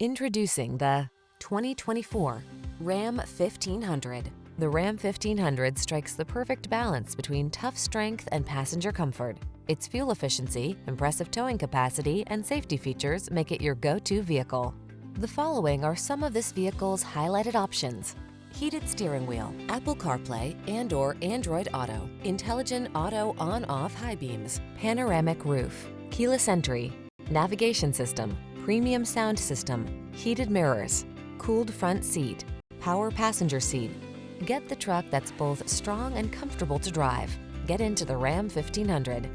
Introducing the 2024 Ram 1500. The Ram 1500 strikes the perfect balance between tough strength and passenger comfort. Its fuel efficiency, impressive towing capacity, and safety features make it your go-to vehicle. The following are some of this vehicle's highlighted options: heated steering wheel, Apple CarPlay and/or Android Auto, intelligent auto on-off high beams, panoramic roof, keyless entry, navigation system, premium sound system, heated mirrors, cooled front seat, power passenger seat. Get the truck that's both strong and comfortable to drive. Get into the Ram 1500.